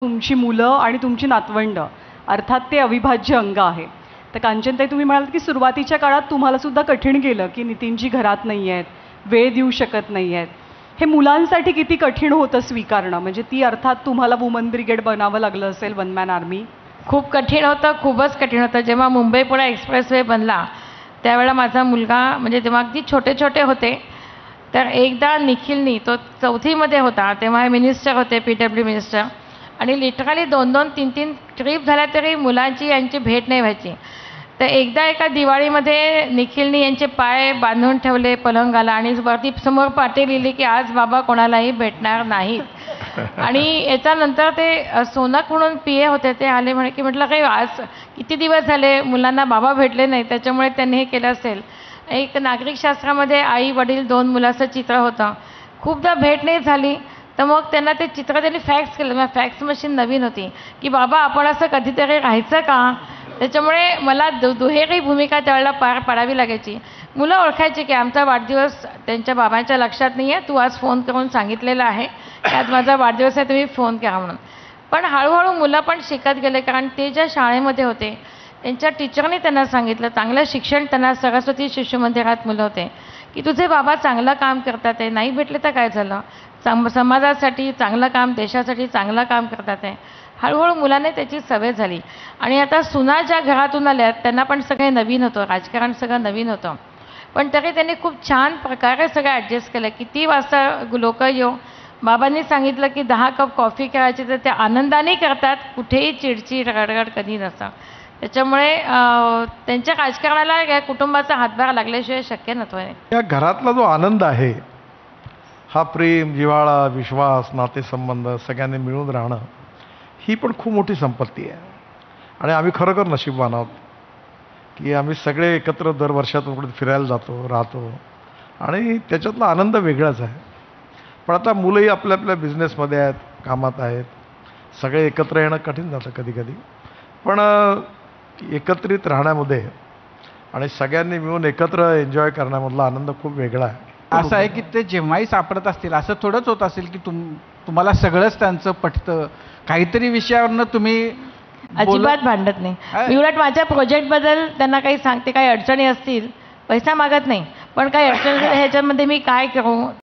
तुमची मुलं आणि तुमची नातवंड अर्थात ते अविभाज्य अंग आहे. तर कांचनताई, तुम्ही म्हणालात की सुरुवातीच्या काळात तुम्हाला सुद्धा कठीण गेलं की नितीनजी घरात नाही आहेत, वेळ देऊ शकत नाही आहेत. हे मुलांसाठी किती कठीण होतं स्वीकारणं? म्हणजे ती अर्थात तुम्हाला वुमन ब्रिगेड बनावं लागलं असेल, वन मॅन आर्मी. खूप कठीण होतं, खूपच कठीण होतं. जेव्हा मुंबई पुणे एक्सप्रेसवे बनला त्यावेळेला माझा मुलगा, म्हणजे तेव्हा अगदी छोटे छोटे होते. तर एकदा निखिलनी, तो 4थीमध्ये होता तेव्हा हे मिनिस्टर होते, PW मिनिस्टर, आणि लिटरली 2-2, 3-3 ट्रिप झाल्या तरी मुलांची यांची भेट नाही व्हायची. तर एकदा एका दिवाळीमध्ये निखिलनी यांचे पाय बांधून ठेवले पलंगाला आणि वरती समोर पाटी लिहिली की आज बाबा कोणालाही भेटणार नाहीत. आणि याच्यानंतर ते सोनक म्हणून PA होते, ते आले म्हणे की म्हटलं काही आज किती दिवस झाले मुलांना बाबा भेटले नाही, त्याच्यामुळे त्यांनी हे केलं असेल. एक नागरिकशास्त्रामध्ये आई वडील 2 मुलाचं चित्र होतं. खूपदा भेट नाही झाली तर मग त्यांना ते चित्र त्यांनी फॅक्स केलं. मग फॅक्स मशीन नवीन होती की बाबा आपण असं कधीतरी राहायचं का. त्याच्यामुळे मला दुहेरी भूमिका त्यावेळेला पार पाडावी लागायची. मुलं ओळखायची की आमचा वाढदिवस त्यांच्या बाबांच्या लक्षात नाही आहे, तू आज फोन करून सांगितलेलं आहे की आज माझा वाढदिवस आहे, तुम्ही फोन करा म्हणून. पण हळूहळू मुलं पण शिकत गेले, कारण ते ज्या शाळेमध्ये होते त्यांच्या टीचरने त्यांना सांगितलं, चांगलं शिक्षण, त्यांना सरस्वती शिशु मंदिरात मुलं होते, की तुझे बाबा चांगलं काम करतात आहे, नाही भेटले तर काय झालं, समाजासाठी चांगलं काम, देशासाठी चांगलं काम करतात आहे. हळूहळू मुलांना त्याची सवय झाली. आणि आता सुना ज्या घरातून आल्या त्यांना पण सगळे नवीन होतं, राजकारण सगळं नवीन होतं, पण तरी त्यांनी खूप छान प्रकारे सगळं ॲडजस्ट केलं. किती वाजता लोक येऊ, बाबांनी सांगितलं की 10 कप कॉफी करायची तर ते आनंदाने करतात, कुठेही चिडचिड रडरड कधी नसतं. त्याच्यामुळे त्यांच्या राजकारणाला या कुटुंबाचा हातभार लागल्याशिवाय शक्य नव्हतं. या घरातला जो आनंद आहे हा प्रेम, जिव्हाळा, विश्वास, नातेसंबंध सगळ्यांनी मिळून राहणं ही पण खूप मोठी संपत्ती आहे. आणि आम्ही खरोखर नशीबवान आहोत की आम्ही सगळे एकत्र दर वर्षातून कुठे फिरायला जातो, राहतो, आणि त्याच्यातला आनंद वेगळाच आहे. पण आता मुलंही आपल्या आपल्या बिझनेसमध्ये आहेत, कामात आहेत, सगळे एकत्र येणं कठीण जातं कधी कधी. पण एकत्रित राहण्यामध्ये आणि सगळ्यांनी मिळून एकत्र एन्जॉय करण्यामधला आनंद खूप वेगळा आहे. असं आहे की ते जेव्हाही सापडत असतील असं थोडंच होत असेल की तुम्हाला सगळंच त्यांचं पटतं, काहीतरी विषयावरनं तुम्ही अजिबात भांडत नाही. मी उलट माझ्या प्रोजेक्टबद्दल त्यांना काही सांगते, काही अडचणी असतील, पैसा मागत नाही, पण काही अडचणी ह्याच्यामध्ये मी काय करू